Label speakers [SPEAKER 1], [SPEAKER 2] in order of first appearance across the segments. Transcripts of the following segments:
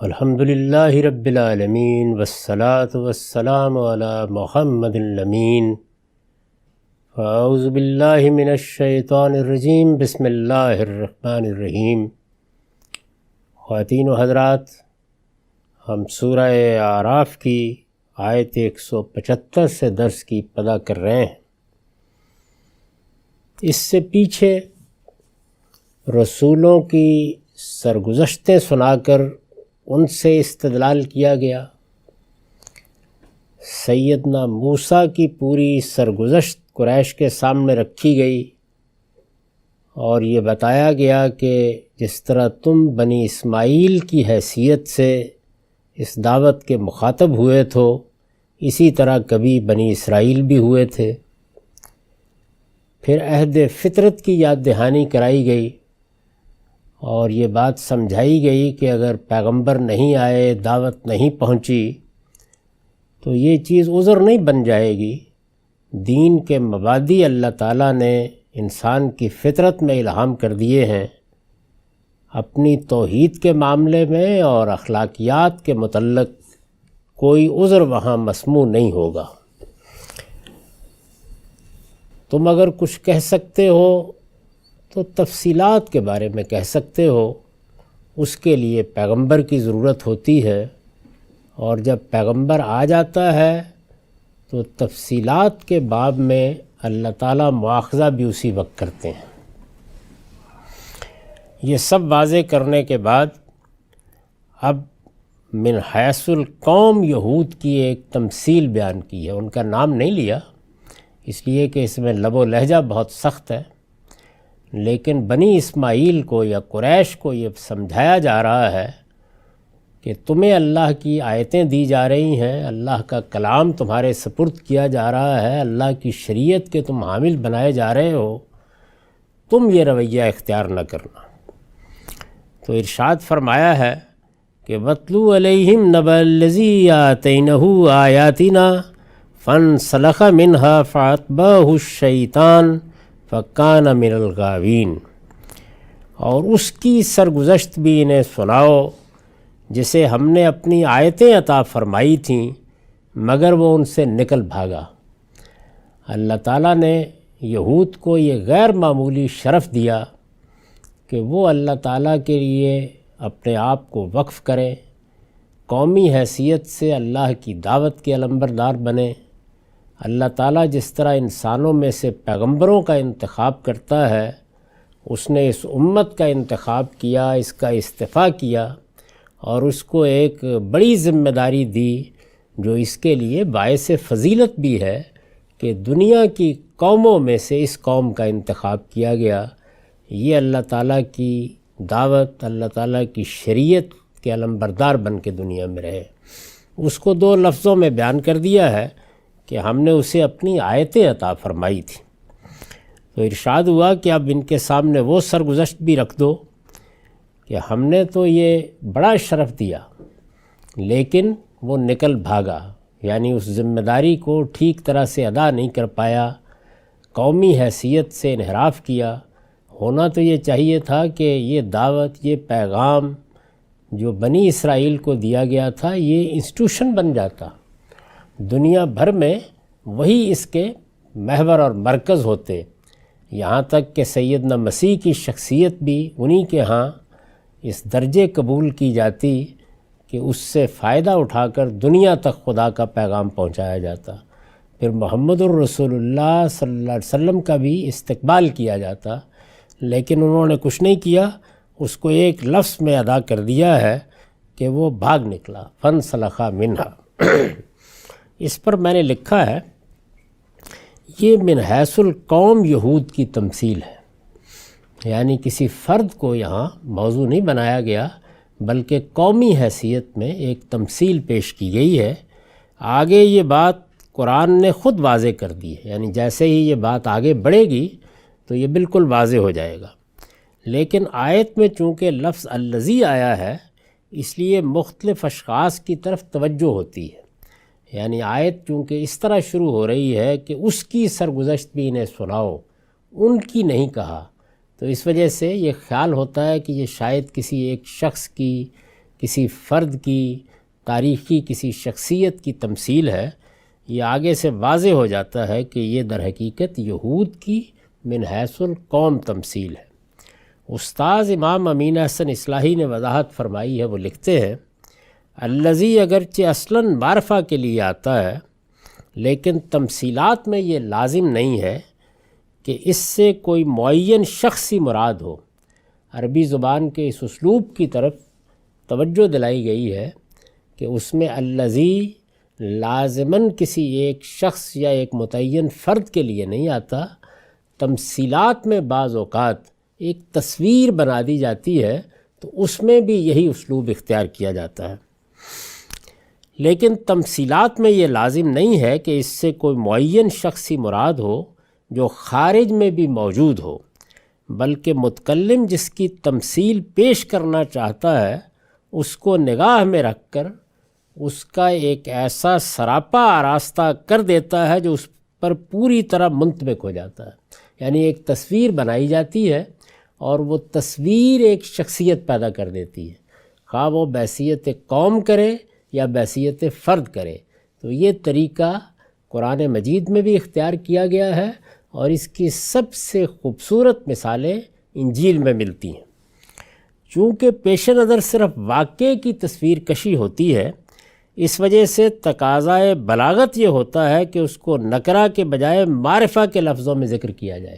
[SPEAKER 1] الحمدللہ رب العالمین والصلاة والسلام علی محمد الامین۔ اعوذ باللہ من الشیطان الرجیم، بسم اللہ الرحمن الرحیم۔ خواتین و حضرات، ہم سورہ اعراف کی آیت 175 سے درس کی ابتدا کر رہے ہیں۔ اس سے پیچھے رسولوں کی سرگزشتیں سنا کر ان سے استدلال کیا گیا۔ سیدنا موسیٰ کی پوری سرگزشت قریش کے سامنے رکھی گئی اور یہ بتایا گیا کہ جس طرح تم بنی اسماعیل کی حیثیت سے اس دعوت کے مخاطب ہوئے تھو، اسی طرح کبھی بنی اسرائیل بھی ہوئے تھے۔ پھر عہد فطرت کی یاد دہانی کرائی گئی اور یہ بات سمجھائی گئی کہ اگر پیغمبر نہیں آئے، دعوت نہیں پہنچی تو یہ چیز عذر نہیں بن جائے گی۔ دین کے مبادی اللہ تعالیٰ نے انسان کی فطرت میں الہام کر دیے ہیں، اپنی توحید کے معاملے میں اور اخلاقیات کے متعلق کوئی عذر وہاں مسموع نہیں ہوگا۔ تم اگر کچھ کہہ سکتے ہو تو تفصیلات کے بارے میں کہہ سکتے ہو، اس کے لیے پیغمبر کی ضرورت ہوتی ہے، اور جب پیغمبر آ جاتا ہے تو تفصیلات کے باب میں اللہ تعالیٰ مواخذہ بھی اسی وقت کرتے ہیں۔ یہ سب واضح کرنے کے بعد اب من حیث القوم یہود کی ایک تمثیل بیان کی ہے۔ ان کا نام نہیں لیا اس لیے کہ اس میں لب و لہجہ بہت سخت ہے، لیکن بنی اسماعیل کو یا قریش کو یہ سمجھایا جا رہا ہے کہ تمہیں اللہ کی آیتیں دی جا رہی ہیں، اللہ کا کلام تمہارے سپرد کیا جا رہا ہے، اللہ کی شریعت کے تم حامل بنائے جا رہے ہو، تم یہ رویہ اختیار نہ کرنا۔ تو ارشاد فرمایا ہے کہ وَاتْلُو عَلَيْهِمْ نَبَأَ الَّذِي آتَيْنَاهُ آيَاتِنَا فَانسَلَخَ مِنْهَا فَأَتْبَعَهُ الشَّيْطَانُ فَكَانَ مِنَ الْغَاوِينَ۔ اور اس کی سرگزشت بھی انہیں سناؤ جسے ہم نے اپنی آیتیں عطا فرمائی تھیں مگر وہ ان سے نکل بھاگا۔ اللہ تعالیٰ نے یہود کو یہ غیر معمولی شرف دیا کہ وہ اللہ تعالیٰ کے لیے اپنے آپ کو وقف کریں، قومی حیثیت سے اللہ کی دعوت کے علمبردار بنیں۔ اللہ تعالیٰ جس طرح انسانوں میں سے پیغمبروں کا انتخاب کرتا ہے، اس نے اس امت کا انتخاب کیا، اس کا اصطفیٰ کیا اور اس کو ایک بڑی ذمہ داری دی جو اس کے لیے باعث فضیلت بھی ہے کہ دنیا کی قوموں میں سے اس قوم کا انتخاب کیا گیا۔ یہ اللہ تعالیٰ کی دعوت، اللہ تعالیٰ کی شریعت کے علمبردار بن کے دنیا میں رہے۔ اس کو دو لفظوں میں بیان کر دیا ہے کہ ہم نے اسے اپنی آیتیں عطا فرمائی تھی۔ تو ارشاد ہوا کہ اب ان کے سامنے وہ سرگزشت بھی رکھ دو کہ ہم نے تو یہ بڑا شرف دیا لیکن وہ نکل بھاگا، یعنی اس ذمہ داری کو ٹھیک طرح سے ادا نہیں کر پایا، قومی حیثیت سے انحراف کیا۔ ہونا تو یہ چاہیے تھا کہ یہ دعوت، یہ پیغام جو بنی اسرائیل کو دیا گیا تھا یہ انسٹیٹیوشن بن جاتا، دنیا بھر میں وہی اس کے محور اور مرکز ہوتے، یہاں تک کہ سیدنا مسیح کی شخصیت بھی انہی کے ہاں اس درجے قبول کی جاتی کہ اس سے فائدہ اٹھا کر دنیا تک خدا کا پیغام پہنچایا جاتا۔ پھر محمد الرسول اللہ صلی اللہ علیہ وسلم کا بھی استقبال کیا جاتا، لیکن انہوں نے کچھ نہیں کیا، اس کو ایک لفظ میں ادا کر دیا ہے کہ وہ بھاگ نکلا، فَانْسَلَخَ مِنْهَا۔ اس پر میں نے لکھا ہے یہ من حیث القوم یہود کی تمثیل ہے، یعنی کسی فرد کو یہاں موضوع نہیں بنایا گیا بلکہ قومی حیثیت میں ایک تمثیل پیش کی گئی ہے۔ آگے یہ بات قرآن نے خود واضح کر دی ہے، یعنی جیسے ہی یہ بات آگے بڑھے گی تو یہ بالکل واضح ہو جائے گا، لیکن آیت میں چونکہ لفظ الذی آیا ہے اس لیے مختلف اشخاص کی طرف توجہ ہوتی ہے، یعنی آیت چونکہ اس طرح شروع ہو رہی ہے کہ اس کی سرگزشت بھی انہیں سناؤ، ان کی نہیں کہا، تو اس وجہ سے یہ خیال ہوتا ہے کہ یہ شاید کسی ایک شخص کی، کسی فرد کی، تاریخی کسی شخصیت کی تمثیل ہے۔ یہ آگے سے واضح ہو جاتا ہے کہ یہ در حقیقت یہود کی من حیث القوم تمثیل ہے۔ استاذ امام امین احسن اصلاحی نے وضاحت فرمائی ہے، وہ لکھتے ہیں الذی اگرچہ اصلاً معرفہ کے لیے آتا ہے، لیکن تمثیلات میں یہ لازم نہیں ہے کہ اس سے کوئی معین شخصی مراد ہو۔ عربی زبان کے اس اسلوب کی طرف توجہ دلائی گئی ہے کہ اس میں الذی لازماً کسی ایک شخص یا ایک متعین فرد کے لیے نہیں آتا۔ تمثیلات میں بعض اوقات ایک تصویر بنا دی جاتی ہے تو اس میں بھی یہی اسلوب اختیار کیا جاتا ہے، لیکن تمثیلات میں یہ لازم نہیں ہے کہ اس سے کوئی معین شخصی مراد ہو جو خارج میں بھی موجود ہو، بلکہ متکلم جس کی تمثیل پیش کرنا چاہتا ہے اس کو نگاہ میں رکھ کر اس کا ایک ایسا سراپا آراستہ کر دیتا ہے جو اس پر پوری طرح منطبق ہو جاتا ہے۔ یعنی ایک تصویر بنائی جاتی ہے اور وہ تصویر ایک شخصیت پیدا کر دیتی ہے، خواہ وہ بحیثیت قوم کرے یا بحیثیت فرد کرے۔ تو یہ طریقہ قرآن مجید میں بھی اختیار کیا گیا ہے اور اس کی سب سے خوبصورت مثالیں انجیل میں ملتی ہیں۔ چونکہ پیش نظر صرف واقعے کی تصویر کشی ہوتی ہے، اس وجہ سے تقاضائے بلاغت یہ ہوتا ہے کہ اس کو نکرہ کے بجائے معرفہ کے لفظوں میں ذکر کیا جائے۔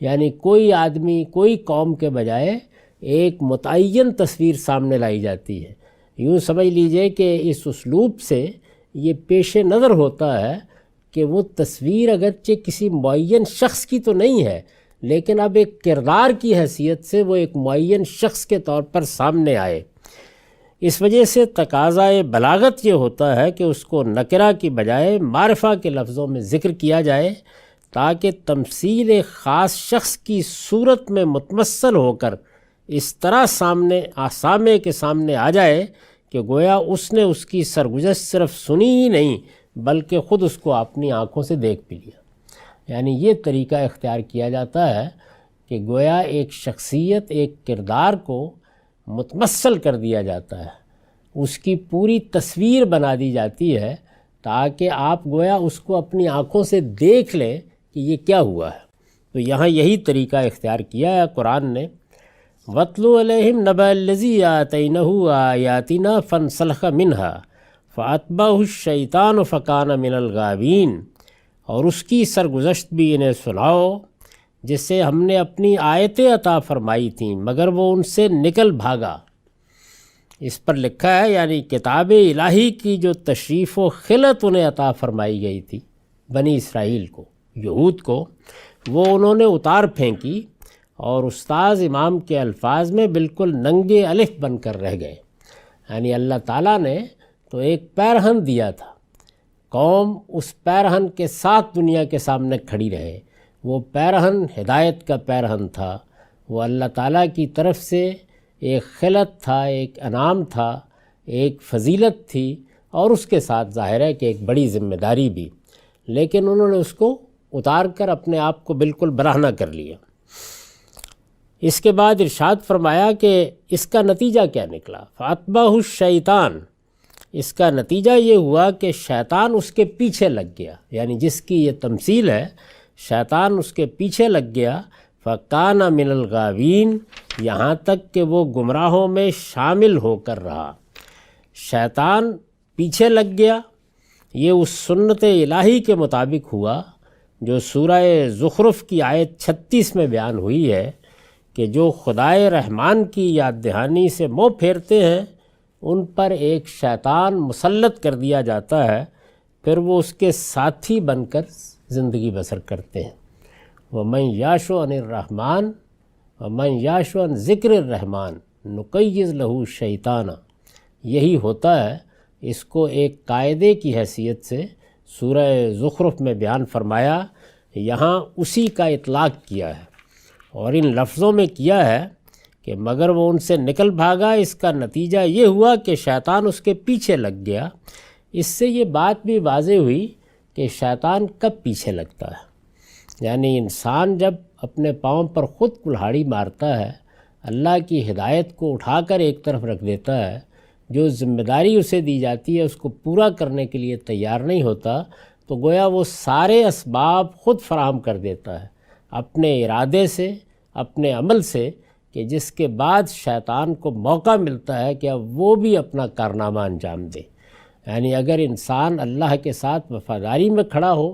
[SPEAKER 1] یعنی کوئی آدمی، کوئی قوم کے بجائے ایک متعین تصویر سامنے لائی جاتی ہے۔ یوں سمجھ لیجئے کہ اس اسلوب سے یہ پیش نظر ہوتا ہے کہ وہ تصویر اگرچہ کسی معین شخص کی تو نہیں ہے، لیکن اب ایک کردار کی حیثیت سے وہ ایک معین شخص کے طور پر سامنے آئے۔ اس وجہ سے تقاضائے بلاغت یہ ہوتا ہے کہ اس کو نکرہ کی بجائے معرفہ کے لفظوں میں ذکر کیا جائے تاکہ تمثیل ایک خاص شخص کی صورت میں متمثل ہو کر اس طرح سامنے کے سامنے آ جائے کہ گویا اس نے اس کی سرگزشت صرف سنی ہی نہیں بلکہ خود اس کو اپنی آنکھوں سے دیکھ بھی لیا۔ یعنی یہ طریقہ اختیار کیا جاتا ہے کہ گویا ایک شخصیت، ایک کردار کو متمثل کر دیا جاتا ہے، اس کی پوری تصویر بنا دی جاتی ہے تاکہ آپ گویا اس کو اپنی آنکھوں سے دیکھ لیں کہ یہ کیا ہوا ہے۔ تو یہاں یہی طریقہ اختیار کیا ہے قرآن نے۔ وَاتْلُ عَلَيْهِمْ نَبَأَ الَّذِي آتَيْنَاهُ آيَاتِنَا فَانسَلَخَ مِنْهَا فَأَتْبَعَهُ الشَّيْطَانُ فَكَانَ مِنَ الْغَاوِينَ، اور اس کی سرگزشت بھی انہیں سناؤ جسے ہم نے اپنی آیتیں عطا فرمائی تھیں مگر وہ ان سے نکل بھاگا۔ اس پر لکھا ہے یعنی کتاب الہی کی جو تشریف و خلت انہیں عطا فرمائی گئی تھی بنی اسرائیل کو، یہود کو، وہ انہوں نے اتار پھینکی اور استاذ امام کے الفاظ میں بالکل ننگے الف بن کر رہ گئے۔ یعنی اللہ تعالیٰ نے تو ایک پیرہن دیا تھا، قوم اس پیرہن کے ساتھ دنیا کے سامنے کھڑی رہے۔ وہ پیرہن ہدایت کا پیرہن تھا، وہ اللہ تعالیٰ کی طرف سے ایک خلت تھا، ایک انعام تھا، ایک فضیلت تھی، اور اس کے ساتھ ظاہر ہے کہ ایک بڑی ذمہ داری بھی، لیکن انہوں نے اس کو اتار کر اپنے آپ کو بالکل برہنہ کر لیا۔ اس کے بعد ارشاد فرمایا کہ اس کا نتیجہ کیا نکلا؟ فَأَتْبَعَهُ الشَّيْطَانُ، اس کا نتیجہ یہ ہوا کہ شیطان اس کے پیچھے لگ گیا، یعنی جس کی یہ تمثیل ہے شیطان اس کے پیچھے لگ گیا۔ فَكَانَ مِنَ الْغَاوِينَ، یہاں تک کہ وہ گمراہوں میں شامل ہو کر رہا۔ شیطان پیچھے لگ گیا، یہ اس سنت الہی کے مطابق ہوا جو سورہ زخرف کی آیت 36 میں بیان ہوئی ہے کہ جو خدائے رحمان کی یاد دہانی سے منہ پھیرتے ہیں ان پر ایک شیطان مسلط کر دیا جاتا ہے، پھر وہ اس کے ساتھی بن کر زندگی بسر کرتے ہیں۔ وَمَنْ يَعْشُ عَنِ الرَّحْمَنِ وَمَنْ يَعْشُ عَنْ ذِكْرِ الرَّحْمَنِ نُقَيِّضْ لَهُ شَيْطَانًا، یہی ہوتا ہے۔ اس کو ایک قاعدے کی حیثیت سے سورہ زخرف میں بیان فرمایا، یہاں اسی کا اطلاق کیا ہے اور ان لفظوں میں کیا ہے کہ مگر وہ ان سے نکل بھاگا۔ اس کا نتیجہ یہ ہوا کہ شیطان اس کے پیچھے لگ گیا۔ اس سے یہ بات بھی واضح ہوئی کہ شیطان کب پیچھے لگتا ہے، یعنی انسان جب اپنے پاؤں پر خود کلہاڑی مارتا ہے، اللہ کی ہدایت کو اٹھا کر ایک طرف رکھ دیتا ہے، جو ذمہ داری اسے دی جاتی ہے اس کو پورا کرنے کے لیے تیار نہیں ہوتا، تو گویا وہ سارے اسباب خود فراہم کر دیتا ہے اپنے ارادے سے، اپنے عمل سے، کہ جس کے بعد شیطان کو موقع ملتا ہے کہ اب وہ بھی اپنا کارنامہ انجام دے۔ یعنی اگر انسان اللہ کے ساتھ وفاداری میں کھڑا ہو،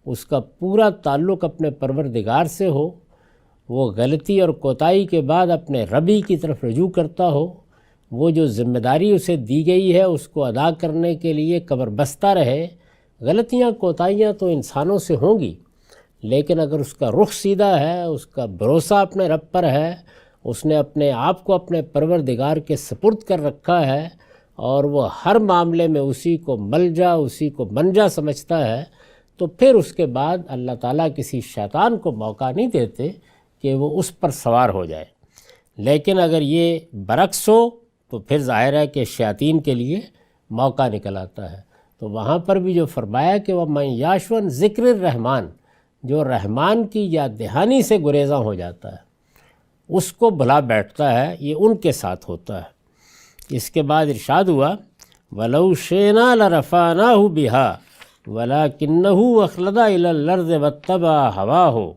[SPEAKER 1] اس کا پورا تعلق اپنے پروردگار سے ہو، وہ غلطی اور کوتاہی کے بعد اپنے ربی کی طرف رجوع کرتا ہو، وہ جو ذمہ داری اسے دی گئی ہے اس کو ادا کرنے کے لیے کمر بستہ رہے۔ غلطیاں کوتاہیاں تو انسانوں سے ہوں گی، لیکن اگر اس کا رخ سیدھا ہے، اس کا بھروسہ اپنے رب پر ہے، اس نے اپنے آپ کو اپنے پروردگار کے سپرد کر رکھا ہے اور وہ ہر معاملے میں اسی کو ملجا، اسی کو منجا سمجھتا ہے، تو پھر اس کے بعد اللہ تعالیٰ کسی شیطان کو موقع نہیں دیتے کہ وہ اس پر سوار ہو جائے۔ لیکن اگر یہ برعکس ہو تو پھر ظاہر ہے کہ شیاطین کے لیے موقع نکل آتا ہے۔ تو وہاں پر بھی جو فرمایا کہ وہ من یعش عن ذکر الرحمن، جو رحمان کی یاد دہانی سے گریزاں ہو جاتا ہے، اس کو بھلا بیٹھتا ہے، یہ ان کے ساتھ ہوتا ہے۔ اس کے بعد ارشاد ہوا وَلَوْ شِئْنَا لَرَفَعْنَاهُ بِهَا وَلَكِنَّهُ أَخْلَدَ إِلَى الْأَرْضِ وَاتَّبَعَ هَوَاهُ،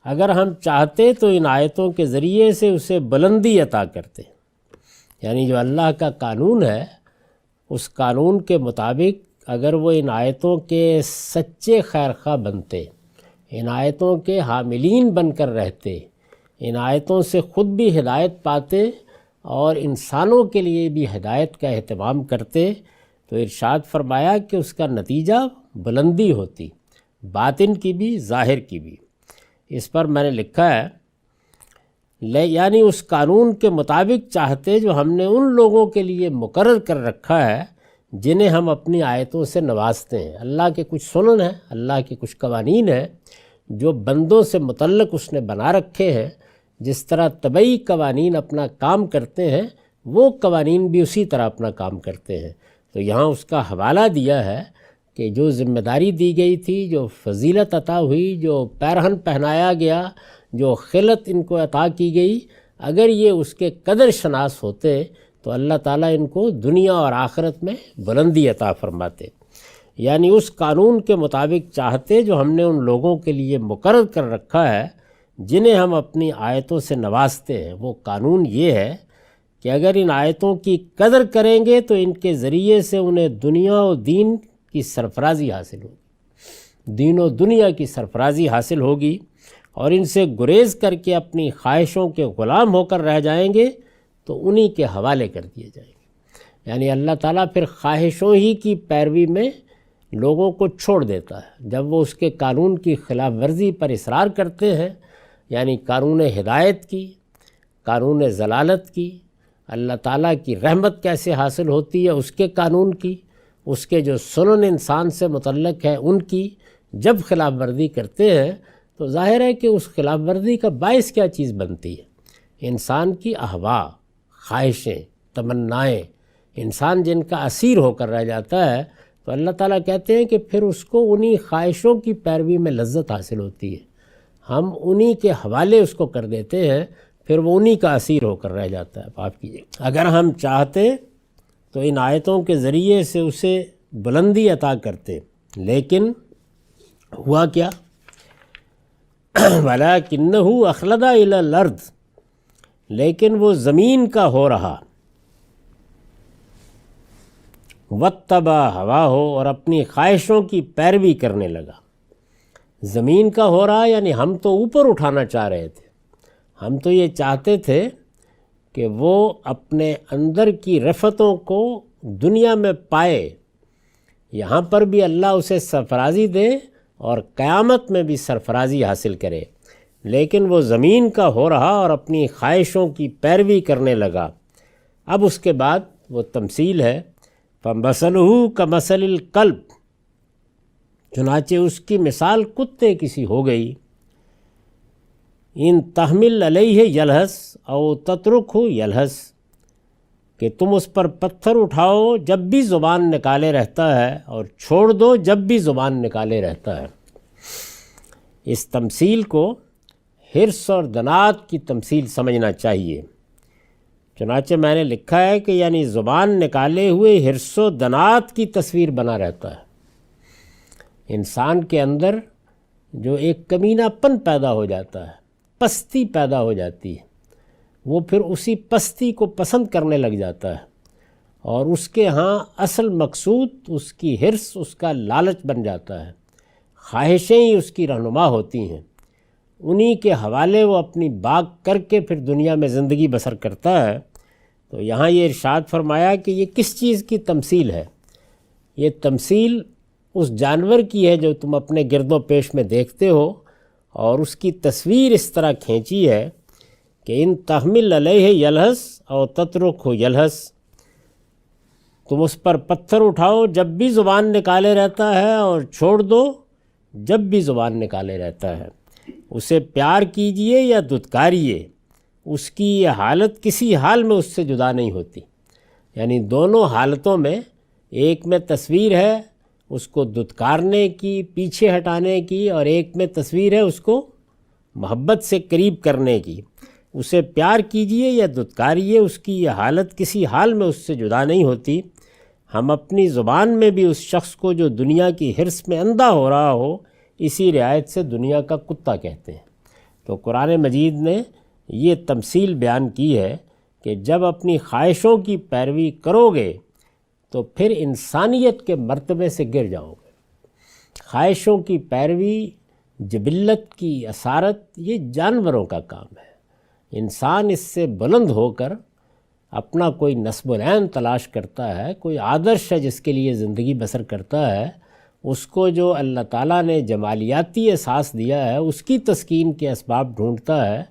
[SPEAKER 1] اگر ہم چاہتے تو ان آیتوں کے ذریعے سے اسے بلندی عطا کرتے، یعنی جو اللہ کا قانون ہے اس قانون کے مطابق اگر وہ ان آیتوں کے سچے خیرخواہ بنتے، ان آیتوں کے حاملین بن کر رہتے، ان آیتوں سے خود بھی ہدایت پاتے اور انسانوں کے لیے بھی ہدایت کا اہتمام کرتے، تو ارشاد فرمایا کہ اس کا نتیجہ بلندی ہوتی، باطن کی بھی ظاہر کی بھی۔ اس پر میں نے لکھا ہے یعنی اس قانون کے مطابق چاہتے جو ہم نے ان لوگوں کے لیے مقرر کر رکھا ہے جنہیں ہم اپنی آیتوں سے نوازتے ہیں۔ اللہ کے کچھ سنن ہیں، اللہ کے کچھ قوانین ہیں جو بندوں سے متعلق اس نے بنا رکھے ہیں، جس طرح طبعی قوانین اپنا کام کرتے ہیں وہ قوانین بھی اسی طرح اپنا کام کرتے ہیں۔ تو یہاں اس کا حوالہ دیا ہے کہ جو ذمہ داری دی گئی تھی، جو فضیلت عطا ہوئی، جو پیرہن پہنایا گیا، جو خلت ان کو عطا کی گئی، اگر یہ اس کے قدر شناس ہوتے تو اللہ تعالیٰ ان کو دنیا اور آخرت میں بلندی عطا فرماتے۔ یعنی اس قانون کے مطابق چاہتے جو ہم نے ان لوگوں کے لیے مقرر کر رکھا ہے جنہیں ہم اپنی آیتوں سے نوازتے ہیں، وہ قانون یہ ہے کہ اگر ان آیتوں کی قدر کریں گے تو ان کے ذریعے سے انہیں دنیا و دین کی سرفرازی حاصل ہوگی، دین و دنیا کی سرفرازی حاصل ہوگی، اور ان سے گریز کر کے اپنی خواہشوں کے غلام ہو کر رہ جائیں گے تو انہی کے حوالے کر دیے جائیں گے۔ یعنی اللہ تعالیٰ پھر خواہشوں ہی کی پیروی میں لوگوں کو چھوڑ دیتا ہے۔ جب وہ اس کے قانون کی خلاف ورزی پر اصرار کرتے ہیں، یعنی قانون ہدایت کی، قانون ضلالت کی، اللہ تعالیٰ کی رحمت کیسے حاصل ہوتی ہے اس کے قانون کی، اس کے جو سنن انسان سے متعلق ہے ان کی جب خلاف ورزی کرتے ہیں تو ظاہر ہے کہ اس خلاف ورزی کا باعث کیا چیز بنتی ہے؟ انسان کی احوا، خواہشیں، تمنائیں، انسان جن کا اسیر ہو کر رہ جاتا ہے، تو اللہ تعالیٰ کہتے ہیں کہ پھر اس کو انہی خواہشوں کی پیروی میں لذت حاصل ہوتی ہے، ہم انہی کے حوالے اس کو کر دیتے ہیں، پھر وہ انہی کا اسیر ہو کر رہ جاتا ہے۔ معاف کیجیے، اگر ہم چاہتے تو ان آیتوں کے ذریعے سے اسے بلندی عطا کرتے، لیکن ہوا کیا؟ وَلَكِنَّهُ أَخْلَدَ إِلَى الْأَرْضِ، لیکن وہ زمین کا ہو رہا، وَاتَّبَعَ هَوَاهُ، اور اپنی خواہشوں کی پیروی کرنے لگا۔ زمین کا ہو رہا یعنی ہم تو اوپر اٹھانا چاہ رہے تھے، ہم تو یہ چاہتے تھے کہ وہ اپنے اندر کی رفتوں کو دنیا میں پائے، یہاں پر بھی اللہ اسے سرفرازی دے اور قیامت میں بھی سرفرازی حاصل کرے، لیکن وہ زمین کا ہو رہا اور اپنی خواہشوں کی پیروی کرنے لگا۔ اب اس کے بعد وہ تمثیل ہے، فَمَثَلُهُ كَمَثَلِ الْكَلْبِ، چنانچہ اس کی مثال کتے کسی ہو گئی، ان تحمل علیہ یلہس او تترکہ یلہس، کہ تم اس پر پتھر اٹھاؤ جب بھی زبان نکالے رہتا ہے اور چھوڑ دو جب بھی زبان نکالے رہتا ہے۔ اس تمثیل کو حرص اور دنات کی تمثیل سمجھنا چاہیے۔ چنانچہ میں نے لکھا ہے کہ یعنی زبان نکالے ہوئے حرص و دنات کی تصویر بنا رہتا ہے۔ انسان کے اندر جو ایک کمینہ پن پیدا ہو جاتا ہے، پستی پیدا ہو جاتی ہے، وہ پھر اسی پستی کو پسند کرنے لگ جاتا ہے، اور اس کے ہاں اصل مقصود اس کی حرص، اس کا لالچ بن جاتا ہے، خواہشیں ہی اس کی رہنما ہوتی ہیں، انہی کے حوالے وہ اپنی باغ کر کے پھر دنیا میں زندگی بسر کرتا ہے۔ تو یہاں یہ ارشاد فرمایا کہ یہ کس چیز کی تمثیل ہے؟ یہ تمثیل اس جانور کی ہے جو تم اپنے گرد و پیش میں دیکھتے ہو، اور اس کی تصویر اس طرح کھینچی ہے کہ ان تحمل علیہ یلہس اور تترکہ یلہس، تم اس پر پتھر اٹھاؤ جب بھی زبان نکالے رہتا ہے، اور چھوڑ دو جب بھی زبان نکالے رہتا ہے۔ اسے پیار کیجئے یا دھتکاریے، اس کی یہ حالت کسی حال میں اس سے جدا نہیں ہوتی۔ یعنی دونوں حالتوں میں، ایک میں تصویر ہے اس کو دھتکارنے کی، پیچھے ہٹانے کی، اور ایک میں تصویر ہے اس کو محبت سے قریب کرنے کی۔ اسے پیار کیجئے یا دھتکاریے، اس کی یہ حالت کسی حال میں اس سے جدا نہیں ہوتی۔ ہم اپنی زبان میں بھی اس شخص کو جو دنیا کی حرص میں اندھا ہو رہا ہو، اسی رعایت سے دنیا کا کتا کہتے ہیں۔ تو قرآن مجید نے یہ تمثیل بیان کی ہے کہ جب اپنی خواہشوں کی پیروی کرو گے تو پھر انسانیت کے مرتبے سے گر جاؤ گے۔ خواہشوں کی پیروی، جبلت کی اسارت، یہ جانوروں کا کام ہے۔ انسان اس سے بلند ہو کر اپنا کوئی نصب العین تلاش کرتا ہے، کوئی آدرش ہے جس کے لیے زندگی بسر کرتا ہے، اس کو جو اللہ تعالیٰ نے جمالیاتی احساس دیا ہے اس کی تسکین کے اسباب ڈھونڈتا ہے،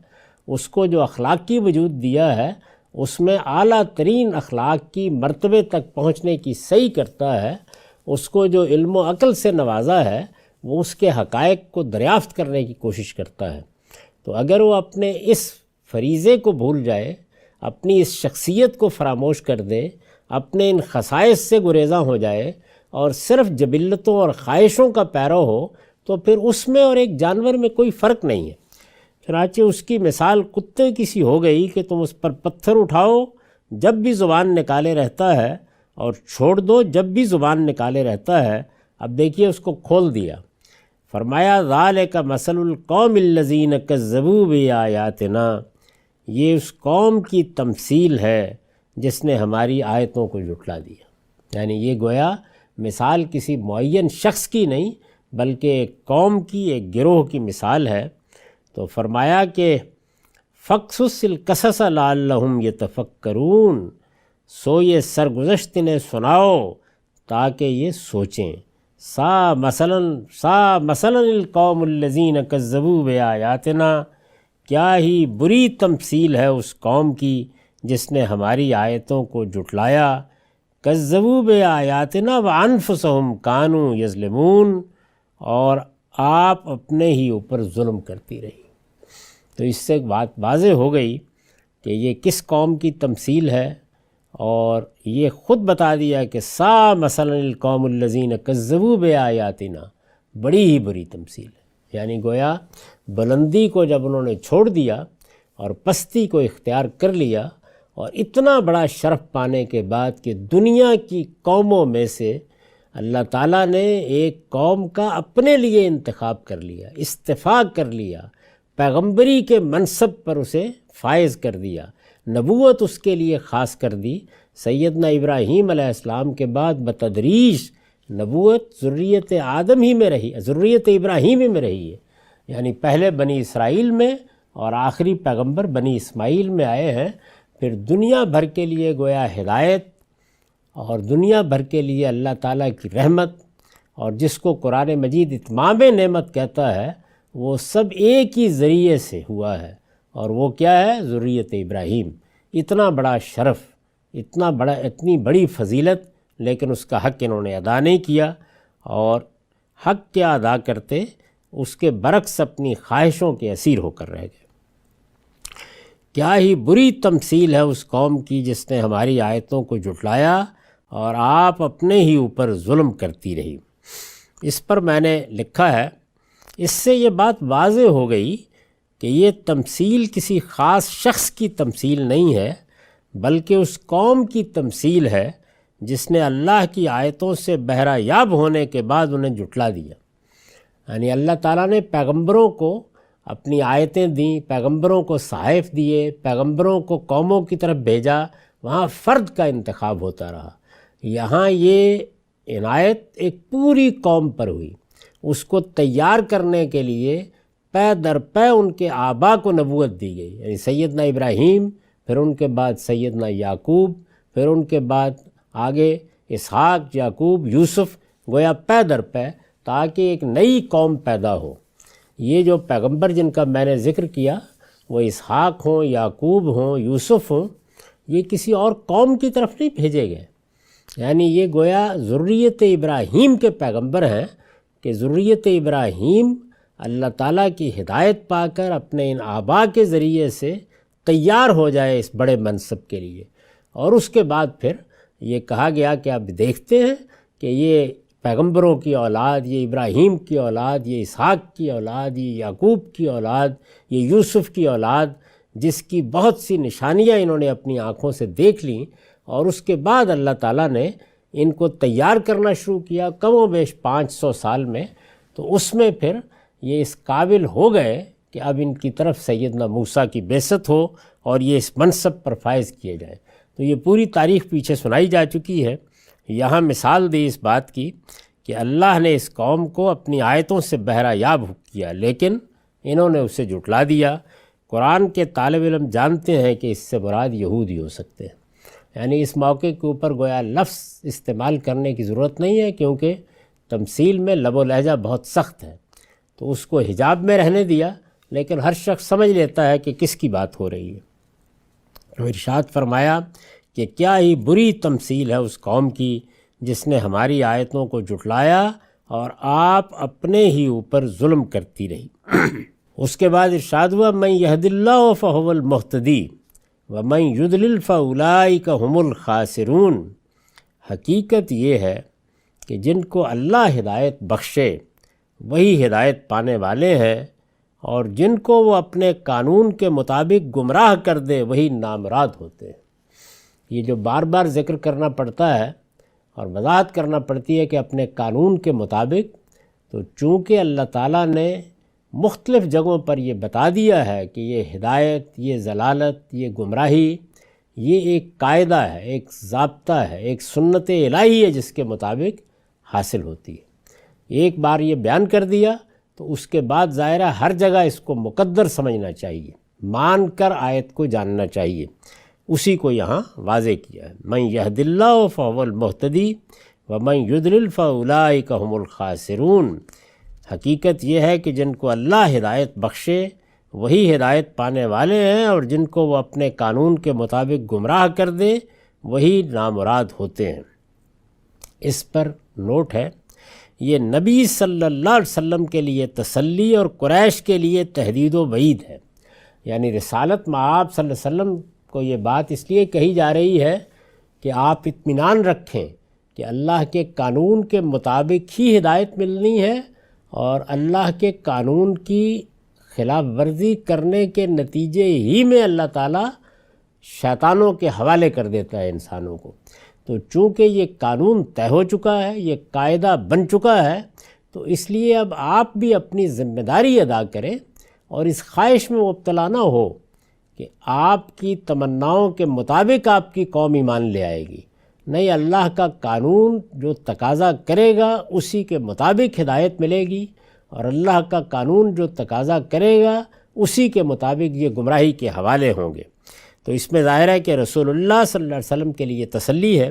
[SPEAKER 1] اس کو جو اخلاقی وجود دیا ہے اس میں اعلیٰ ترین اخلاق کی مرتبے تک پہنچنے کی سعی کرتا ہے، اس کو جو علم و عقل سے نوازا ہے وہ اس کے حقائق کو دریافت کرنے کی کوشش کرتا ہے۔ تو اگر وہ اپنے اس فریضے کو بھول جائے، اپنی اس شخصیت کو فراموش کر دے، اپنے ان خصائص سے گریزاں ہو جائے اور صرف جبلتوں اور خواہشوں کا پیرو ہو، تو پھر اس میں اور ایک جانور میں کوئی فرق نہیں ہے۔ چنانچہ اس کی مثال کتے کی سی ہو گئی کہ تم اس پر پتھر اٹھاؤ جب بھی زبان نکالے رہتا ہے، اور چھوڑ دو جب بھی زبان نکالے رہتا ہے۔ اب دیکھیے اس کو کھول دیا، فرمایا ذالک مثل القوم الذین کذبوا بآیاتنا، یہ اس قوم کی تمثیل ہے جس نے ہماری آیتوں کو جھٹلا دیا۔ یعنی یہ گویا مثال کسی معین شخص کی نہیں بلکہ ایک قوم کی، ایک گروہ کی مثال ہے۔ تو فرمایا کہ فَقْصُصِ الْقَصَصَ لَعَلَّهُمْ يَتَفَكَّرُونَ، سو یہ سرگزشت انہیں سناؤ تاکہ یہ سوچیں۔ سا مثلا القوم الذین کذبوا بآیاتنا، کیا ہی بری تمثیل ہے اس قوم کی جس نے ہماری آیتوں کو جھٹلایا۔ کذبوا بآیاتنا وانفسہم کانوا یظلمون، اور آپ اپنے ہی اوپر ظلم کرتی رہی۔ تو اس سے بات واضح ہو گئی کہ یہ کس قوم کی تمثیل ہے، اور یہ خود بتا دیا کہ سا مثلا القوم الذین کذبوا بآیاتنا، بڑی ہی بری تمثیل ہے۔ یعنی گویا بلندی کو جب انہوں نے چھوڑ دیا اور پستی کو اختیار کر لیا، اور اتنا بڑا شرف پانے کے بعد کہ دنیا کی قوموں میں سے اللہ تعالیٰ نے ایک قوم کا اپنے لیے انتخاب کر لیا، اصطفیٰ کر لیا، پیغمبری کے منصب پر اسے فائز کر دیا، نبوت اس کے لیے خاص کر دی۔ سیدنا ابراہیم علیہ السلام کے بعد بتدریج نبوت ذریت آدم ہی میں رہی، ذریت ابراہیم ہی میں رہی ہے۔ یعنی پہلے بنی اسرائیل میں اور آخری پیغمبر بنی اسماعیل میں آئے ہیں۔ پھر دنیا بھر کے لیے گویا ہدایت، اور دنیا بھر کے لیے اللہ تعالیٰ کی رحمت، اور جس کو قرآن مجید اتمام نعمت کہتا ہے، وہ سب ایک ہی ذریعے سے ہوا ہے، اور وہ کیا ہے؟ ذریت ابراہیم۔ اتنا بڑا شرف، اتنی بڑی فضیلت، لیکن اس کا حق انہوں نے ادا نہیں کیا، اور حق کیا ادا کرتے، اس کے برعکس اپنی خواہشوں کے اسیر ہو کر رہ گئے۔ کیا ہی بری تمثیل ہے اس قوم کی جس نے ہماری آیتوں کو جھٹلایا اور آپ اپنے ہی اوپر ظلم کرتی رہی۔ اس پر میں نے لکھا ہے اس سے یہ بات واضح ہو گئی کہ یہ تمثیل کسی خاص شخص کی تمثیل نہیں ہے، بلکہ اس قوم کی تمثیل ہے جس نے اللہ کی آیتوں سے بہرہ یاب ہونے کے بعد انہیں جھٹلا دیا۔ یعنی اللہ تعالیٰ نے پیغمبروں کو اپنی آیتیں دیں، پیغمبروں کو صحائف دیے، پیغمبروں کو قوموں کی طرف بھیجا، وہاں فرد کا انتخاب ہوتا رہا۔ یہاں یہ عنایت ایک پوری قوم پر ہوئی، اس کو تیار کرنے کے لیے پے در پے ان کے آبا کو نبوت دی گئی، یعنی سیدنا ابراہیم، پھر ان کے بعد سیدنا یعقوب، پھر ان کے بعد آگے اسحاق، یعقوب، یوسف، گویا پے در پے، تاکہ ایک نئی قوم پیدا ہو۔ یہ جو پیغمبر جن کا میں نے ذکر کیا، وہ اسحاق ہوں، یعقوب ہوں، یوسف ہوں، یہ کسی اور قوم کی طرف نہیں بھیجے گئے، یعنی یہ گویا ذریت ابراہیم کے پیغمبر ہیں کہ ذریت ابراہیم اللہ تعالیٰ کی ہدایت پا کر اپنے ان آبا کے ذریعے سے تیار ہو جائے اس بڑے منصب کے لیے۔ اور اس کے بعد پھر یہ کہا گیا کہ آپ دیکھتے ہیں کہ یہ پیغمبروں کی اولاد، یہ ابراہیم کی اولاد، یہ اسحاق کی اولاد، یہ یعقوب کی اولاد، یہ یوسف کی اولاد، جس کی بہت سی نشانیاں انہوں نے اپنی آنکھوں سے دیکھ لیں، اور اس کے بعد اللہ تعالیٰ نے ان کو تیار کرنا شروع کیا کم و بیش 500 سال میں، تو اس میں پھر یہ اس قابل ہو گئے کہ اب ان کی طرف سیدنا موسیٰ کی بعثت ہو اور یہ اس منصب پر فائز کیے جائیں۔ تو یہ پوری تاریخ پیچھے سنائی جا چکی ہے، یہاں مثال دی اس بات کی کہ اللہ نے اس قوم کو اپنی آیتوں سے بہرہ یاب کیا، لیکن انہوں نے اسے جھٹلا دیا۔ قرآن کے طالب علم جانتے ہیں کہ اس سے مراد یہود ہی ہو سکتے ہیں، یعنی اس موقع کے اوپر گویا لفظ استعمال کرنے کی ضرورت نہیں ہے، کیونکہ تمثیل میں لب و لہجہ بہت سخت ہے، تو اس کو حجاب میں رہنے دیا، لیکن ہر شخص سمجھ لیتا ہے کہ کس کی بات ہو رہی ہے۔ تو ارشاد فرمایا کہ کیا ہی بری تمثیل ہے اس قوم کی جس نے ہماری آیتوں کو جھٹلایا اور آپ اپنے ہی اوپر ظلم کرتی رہی۔ اس کے بعد ارشاد ہوا من یہد اللہ فہو المہتدی ومن یضلل فاولئک ھم الخاسرون۔ حقیقت یہ ہے کہ جن کو اللہ ہدایت بخشے وہی ہدایت پانے والے ہیں، اور جن کو وہ اپنے قانون کے مطابق گمراہ کر دے وہی نامراد ہوتے ہیں۔ یہ جو بار بار ذکر کرنا پڑتا ہے اور وضاحت کرنا پڑتی ہے کہ اپنے قانون کے مطابق، تو چونکہ اللہ تعالیٰ نے مختلف جگہوں پر یہ بتا دیا ہے کہ یہ ہدایت، یہ ضلالت، یہ گمراہی، یہ ایک قاعدہ ہے، ایک ضابطہ ہے، ایک سنت الہی ہے جس کے مطابق حاصل ہوتی ہے۔ ایک بار یہ بیان کر دیا تو اس کے بعد ظاہرہ ہر جگہ اس کو مقدر سمجھنا چاہیے، مان کر آیت کو جاننا چاہیے، اسی کو یہاں واضح کیا ہے۔ من یہد اللہ فہو المہتدی ومن یضلل فاولئک ھم الخاسرون۔ حقیقت یہ ہے کہ جن کو اللہ ہدایت بخشے وہی ہدایت پانے والے ہیں، اور جن کو وہ اپنے قانون کے مطابق گمراہ کر دے وہی نامراد ہوتے ہیں۔ اس پر نوٹ ہے، یہ نبی صلی اللہ علیہ وسلم کے لیے تسلی اور قریش کے لیے تہدید و وعید ہے، یعنی رسالت مآب صلی اللہ علیہ وسلم کو یہ بات اس لیے کہی جا رہی ہے کہ آپ اطمینان رکھیں کہ اللہ کے قانون کے مطابق ہی ہدایت ملنی ہے، اور اللہ کے قانون کی خلاف ورزی کرنے کے نتیجے ہی میں اللہ تعالیٰ شیطانوں کے حوالے کر دیتا ہے انسانوں کو۔ تو چونکہ یہ قانون طے ہو چکا ہے، یہ قاعدہ بن چکا ہے، تو اس لیے اب آپ بھی اپنی ذمہ داری ادا کریں اور اس خواہش میں مبتلا نہ ہو کہ آپ کی تمناؤں کے مطابق آپ کی قوم ایمان لے آئے گی۔ نہیں، اللہ کا قانون جو تقاضا کرے گا اسی کے مطابق ہدایت ملے گی، اور اللہ کا قانون جو تقاضا کرے گا اسی کے مطابق یہ گمراہی کے حوالے ہوں گے۔ تو اس میں ظاہر ہے کہ رسول اللہ صلی اللہ علیہ وسلم کے لیے تسلی ہے،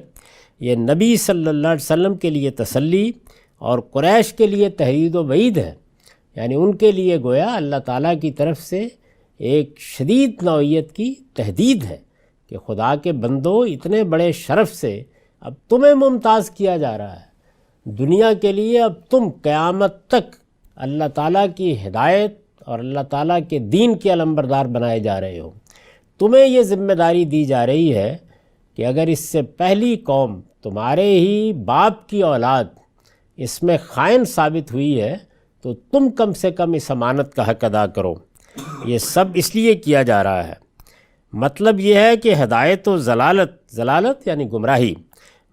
[SPEAKER 1] یہ نبی صلی اللہ علیہ وسلم کے لیے تسلی اور قریش کے لیے تہدید و وعید ہے، یعنی ان کے لیے گویا اللہ تعالیٰ کی طرف سے ایک شدید نوعیت کی تہدید ہے کہ خدا کے بندو، اتنے بڑے شرف سے اب تمہیں ممتاز کیا جا رہا ہے دنیا کے لیے، اب تم قیامت تک اللہ تعالیٰ کی ہدایت اور اللہ تعالیٰ کے دین کے علمبردار بنائے جا رہے ہو۔ تمہیں یہ ذمہ داری دی جا رہی ہے کہ اگر اس سے پہلی قوم تمہارے ہی باپ کی اولاد اس میں خائن ثابت ہوئی ہے تو تم کم سے کم اس امانت کا حق ادا کرو۔ یہ سب اس لیے کیا جا رہا ہے۔ مطلب یہ ہے کہ ہدایت و ضلالت یعنی گمراہی،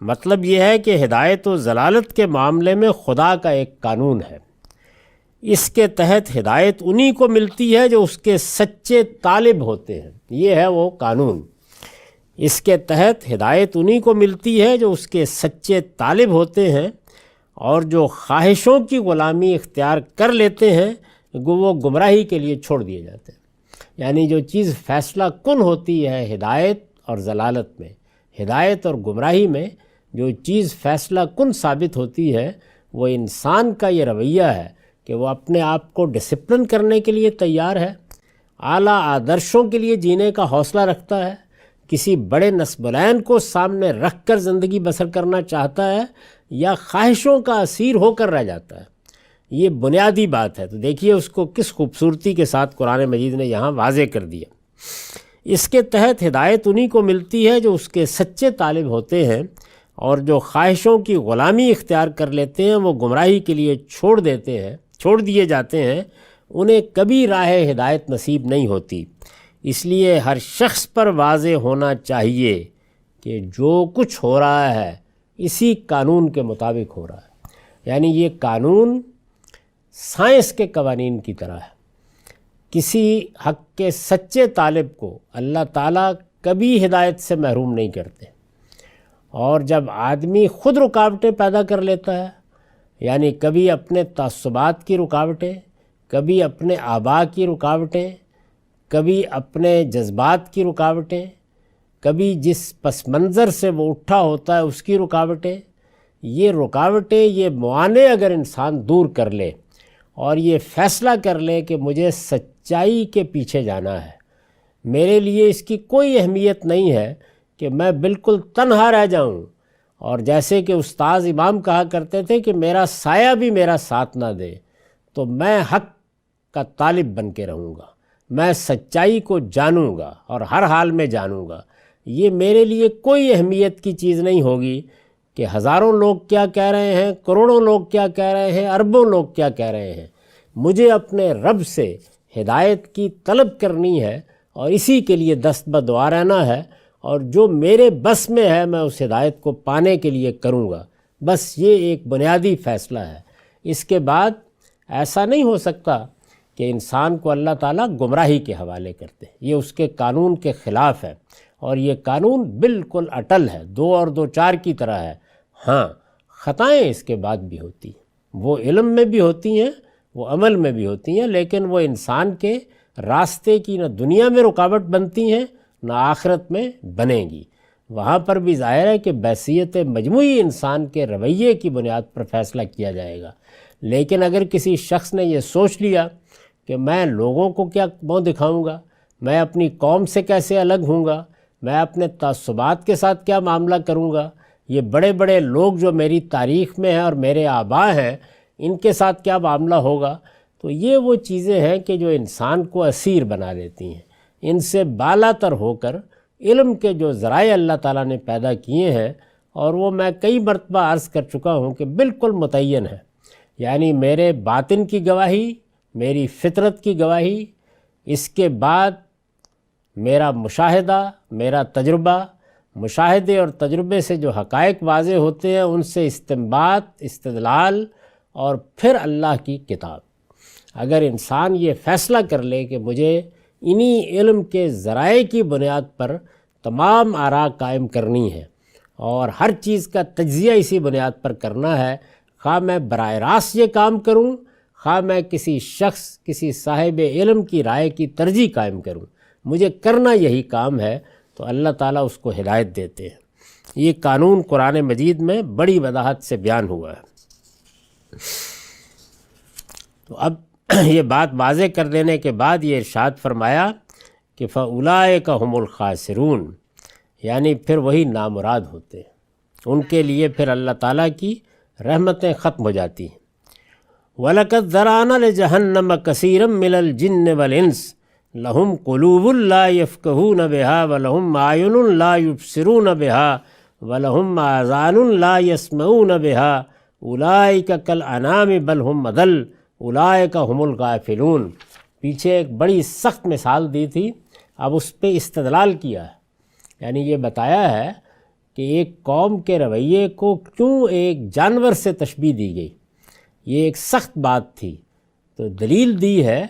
[SPEAKER 1] مطلب یہ ہے کہ ہدایت و ضلالت کے معاملے میں خدا کا ایک قانون ہے۔ اس کے تحت ہدایت انہی کو ملتی ہے جو اس کے سچے طالب ہوتے ہیں۔ یہ ہے وہ قانون۔ اس کے تحت ہدایت انہی کو ملتی ہے جو اس کے سچے طالب ہوتے ہیں، اور جو خواہشوں کی غلامی اختیار کر لیتے ہیں وہ گمراہی کے لیے چھوڑ دیے جاتے ہیں۔ یعنی جو چیز فیصلہ کن ہوتی ہے ہدایت اور ضلالت میں، ہدایت اور گمراہی میں جو چیز فیصلہ کن ثابت ہوتی ہے، وہ انسان کا یہ رویہ ہے کہ وہ اپنے آپ کو ڈسپلن کرنے کے لیے تیار ہے، اعلیٰ آدرشوں کے لیے جینے کا حوصلہ رکھتا ہے، کسی بڑے نصب العین کو سامنے رکھ کر زندگی بسر کرنا چاہتا ہے، یا خواہشوں کا اسیر ہو کر رہ جاتا ہے۔ یہ بنیادی بات ہے۔ تو دیکھیے اس کو کس خوبصورتی کے ساتھ قرآن مجید نے یہاں واضح کر دیا۔ اس کے تحت ہدایت انہی کو ملتی ہے جو اس کے سچے طالب ہوتے ہیں، اور جو خواہشوں کی غلامی اختیار کر لیتے ہیں وہ گمراہی کے لیے چھوڑ دیے جاتے ہیں، انہیں کبھی راہ ہدایت نصیب نہیں ہوتی۔ اس لیے ہر شخص پر واضح ہونا چاہیے کہ جو کچھ ہو رہا ہے اسی قانون کے مطابق ہو رہا ہے۔ یعنی یہ قانون سائنس کے قوانین کی طرح ہے۔ کسی حق کے سچے طالب کو اللہ تعالیٰ کبھی ہدایت سے محروم نہیں کرتے، اور جب آدمی خود رکاوٹیں پیدا کر لیتا ہے، یعنی کبھی اپنے تعصبات کی رکاوٹیں، کبھی اپنے آباء کی رکاوٹیں، کبھی اپنے جذبات کی رکاوٹیں، کبھی جس پس منظر سے وہ اٹھا ہوتا ہے اس کی رکاوٹیں، یہ معانے اگر انسان دور کر لے اور یہ فیصلہ کر لے کہ مجھے سچائی کے پیچھے جانا ہے، میرے لیے اس کی کوئی اہمیت نہیں ہے کہ میں بالکل تنہا رہ جاؤں، اور جیسے کہ استاذ امام کہا کرتے تھے کہ میرا سایہ بھی میرا ساتھ نہ دے، تو میں حق کا طالب بن کے رہوں گا، میں سچائی کو جانوں گا اور ہر حال میں جانوں گا۔ یہ میرے لیے کوئی اہمیت کی چیز نہیں ہوگی کہ ہزاروں لوگ کیا کہہ رہے ہیں، کروڑوں لوگ کیا کہہ رہے ہیں، اربوں لوگ کیا کہہ رہے ہیں۔ مجھے اپنے رب سے ہدایت کی طلب کرنی ہے، اور اسی کے لیے دست بدعا رہنا ہے، اور جو میرے بس میں ہے میں اس ہدایت کو پانے کے لیے کروں گا۔ بس یہ ایک بنیادی فیصلہ ہے۔ اس کے بعد ایسا نہیں ہو سکتا کہ انسان کو اللہ تعالیٰ گمراہی کے حوالے کرتے، یہ اس کے قانون کے خلاف ہے، اور یہ قانون بالکل اٹل ہے، 2 اور 2 4 کی طرح ہے۔ ہاں، خطائیں اس کے بعد بھی ہوتی ہیں، وہ علم میں بھی ہوتی ہیں، وہ عمل میں بھی ہوتی ہیں، لیکن وہ انسان کے راستے کی نہ دنیا میں رکاوٹ بنتی ہیں نہ آخرت میں بنیں گی۔ وہاں پر بھی ظاہر ہے کہ بحیثیت مجموعی انسان کے رویے کی بنیاد پر فیصلہ کیا جائے گا۔ لیکن اگر کسی شخص نے یہ سوچ لیا کہ میں لوگوں کو کیا منہ دکھاؤں گا، میں اپنی قوم سے کیسے الگ ہوں گا، میں اپنے تعصبات کے ساتھ کیا معاملہ کروں گا، یہ بڑے بڑے لوگ جو میری تاریخ میں ہیں اور میرے آباء ہیں ان کے ساتھ کیا معاملہ ہوگا، تو یہ وہ چیزیں ہیں کہ جو انسان کو اسیر بنا دیتی ہیں۔ ان سے بالا تر ہو کر علم کے جو ذرائع اللہ تعالیٰ نے پیدا کیے ہیں، اور وہ میں کئی مرتبہ عرض کر چکا ہوں کہ بالکل متعین ہے، یعنی میرے باطن کی گواہی، میری فطرت کی گواہی، اس کے بعد میرا مشاہدہ، میرا تجربہ، مشاہدے اور تجربے سے جو حقائق واضح ہوتے ہیں ان سے استنباط، استدلال، اور پھر اللہ کی کتاب۔ اگر انسان یہ فیصلہ کر لے کہ مجھے انہی علم کے ذرائع کی بنیاد پر تمام آراء قائم کرنی ہے، اور ہر چیز کا تجزیہ اسی بنیاد پر کرنا ہے، خواہ میں براہ راست یہ کام کروں، خواہ میں کسی شخص، کسی صاحب علم کی رائے کی ترجیح قائم کروں، مجھے کرنا یہی کام ہے، تو اللہ تعالیٰ اس کو ہدایت دیتے ہیں۔ یہ قانون قرآن مجید میں بڑی وضاحت سے بیان ہوا ہے۔ تو اب یہ بات واضح کر دینے کے بعد یہ ارشاد فرمایا کہ فَأُولَٰئِکَ هُمُ الْخَاسِرُونَ، یعنی پھر وہی نامراد ہوتے ہیں، ان کے لیے پھر اللہ تعالیٰ کی رحمتیں ختم ہو جاتی ہیں۔ وَلَقَدْ ذَرَأْنَا لِجَهَنَّمَ كَثِيرًا مِنَ الْجِنِّ وَالْإِنسِ لَهُمْ قُلُوبٌ لَا يَفْقَهُونَ بِهَا وَلَهُمْ أَعْيُنٌ لَا يُبْصِرُونَ بِهَا وَلَهُمْ آذَانٌ لَا يَسْمَعُونَ بِهَا أُولَٰئِکَ كَالْأَنْعَامِ بَلْ هُمْ أَضَلُّ اولئک هم الغافلون، پیچھے ایک بڑی سخت مثال دی تھی، اب اس پہ استدلال کیا ہے، یعنی یہ بتایا ہے کہ ایک قوم کے رویے کو کیوں ایک جانور سے تشبیہ دی گئی، یہ ایک سخت بات تھی، تو دلیل دی ہے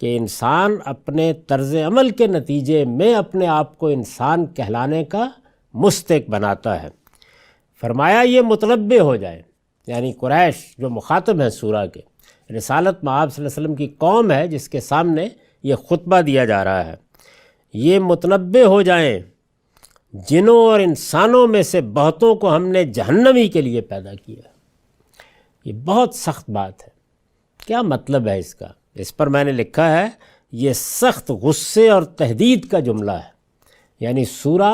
[SPEAKER 1] کہ انسان اپنے طرز عمل کے نتیجے میں اپنے آپ کو انسان کہلانے کا مستحق بناتا ہے۔ فرمایا یہ متنبع ہو جائے، یعنی قریش جو مخاطب ہیں سورہ کے، رسالت مآب صلی اللہ علیہ وسلم کی قوم ہے جس کے سامنے یہ خطبہ دیا جا رہا ہے، یہ متنبع ہو جائیں جنوں اور انسانوں میں سے بہتوں کو ہم نے جہنمی کے لیے پیدا کیا۔ یہ بہت سخت بات ہے، کیا مطلب ہے اس کا؟ اس پر میں نے لکھا ہے یہ سخت غصے اور تہدید کا جملہ ہے، یعنی سورہ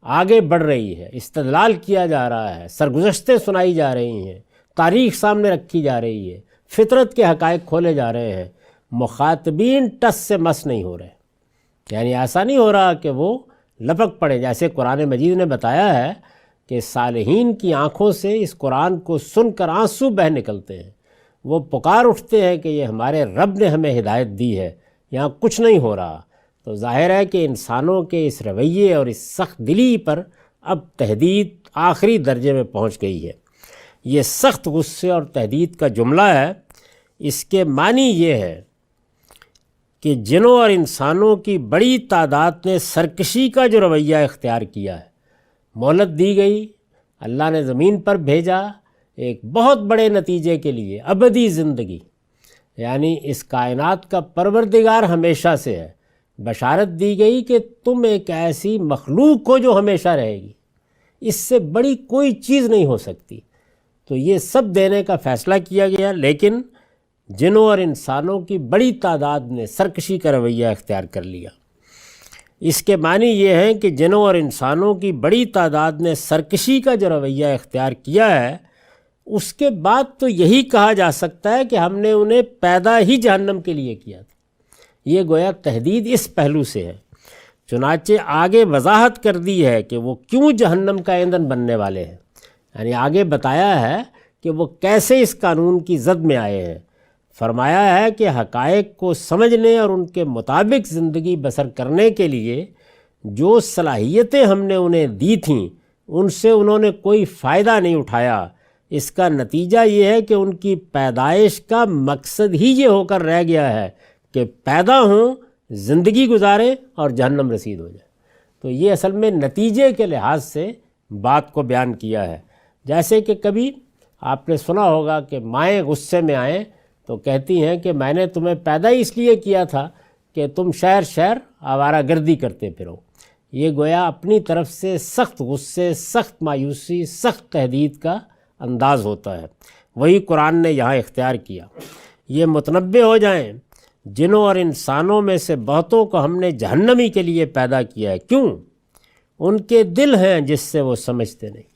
[SPEAKER 1] آگے بڑھ رہی ہے، استدلال کیا جا رہا ہے، سرگزشتیں سنائی جا رہی ہیں، تاریخ سامنے رکھی جا رہی ہے، فطرت کے حقائق کھولے جا رہے ہیں، مخاطبین ٹس سے مس نہیں ہو رہے، یعنی ایسا نہیں ہو رہا کہ وہ لپک پڑے، جیسے قرآن مجید نے بتایا ہے کہ صالحین کی آنکھوں سے اس قرآن کو سن کر آنسو بہہ نکلتے ہیں، وہ پکار اٹھتے ہیں کہ یہ ہمارے رب نے ہمیں ہدایت دی ہے، یہاں کچھ نہیں ہو رہا۔ تو ظاہر ہے کہ انسانوں کے اس رویے اور اس سخت دلی پر اب تہدید آخری درجے میں پہنچ گئی ہے۔ یہ سخت غصے اور تہدید کا جملہ ہے، اس کے معنی یہ ہے کہ جنوں اور انسانوں کی بڑی تعداد نے سرکشی کا جو رویہ اختیار کیا ہے، مہلت دی گئی، اللہ نے زمین پر بھیجا ایک بہت بڑے نتیجے کے لیے، ابدی زندگی، یعنی اس کائنات کا پروردگار ہمیشہ سے ہے، بشارت دی گئی کہ تم ایک ایسی مخلوق ہو جو ہمیشہ رہے گی، اس سے بڑی کوئی چیز نہیں ہو سکتی، تو یہ سب دینے کا فیصلہ کیا گیا، لیکن جنوں اور انسانوں کی بڑی تعداد نے سرکشی کا رویہ اختیار کر لیا۔ اس کے معنی یہ ہیں کہ جنوں اور انسانوں کی بڑی تعداد نے سرکشی کا جو رویہ اختیار کیا ہے، اس کے بعد تو یہی کہا جا سکتا ہے کہ ہم نے انہیں پیدا ہی جہنم کے لیے کیا تھا۔ یہ گویا تہدید اس پہلو سے ہے، چنانچہ آگے وضاحت کر دی ہے کہ وہ کیوں جہنم کا ایندھن بننے والے ہیں، یعنی آگے بتایا ہے کہ وہ کیسے اس قانون کی زد میں آئے ہیں۔ فرمایا ہے کہ حقائق کو سمجھنے اور ان کے مطابق زندگی بسر کرنے کے لیے جو صلاحیتیں ہم نے انہیں دی تھیں ان سے انہوں نے کوئی فائدہ نہیں اٹھایا، اس کا نتیجہ یہ ہے کہ ان کی پیدائش کا مقصد ہی یہ ہو کر رہ گیا ہے کہ پیدا ہوں، زندگی گزاریں اور جہنم رسید ہو جائے۔ تو یہ اصل میں نتیجے کے لحاظ سے بات کو بیان کیا ہے، جیسے کہ کبھی آپ نے سنا ہوگا کہ مائیں غصے میں آئیں تو کہتی ہیں کہ میں نے تمہیں پیدا ہی اس لیے کیا تھا کہ تم شہر شہر آوارہ گردی کرتے پھرو۔ یہ گویا اپنی طرف سے سخت غصے، سخت مایوسی، سخت تہدید کا انداز ہوتا ہے، وہی قرآن نے یہاں اختیار کیا۔ یہ متنبع ہو جائیں جنوں اور انسانوں میں سے بہتوں کو ہم نے جہنمی کے لیے پیدا کیا ہے، کیوں؟ ان کے دل ہیں جس سے وہ سمجھتے نہیں،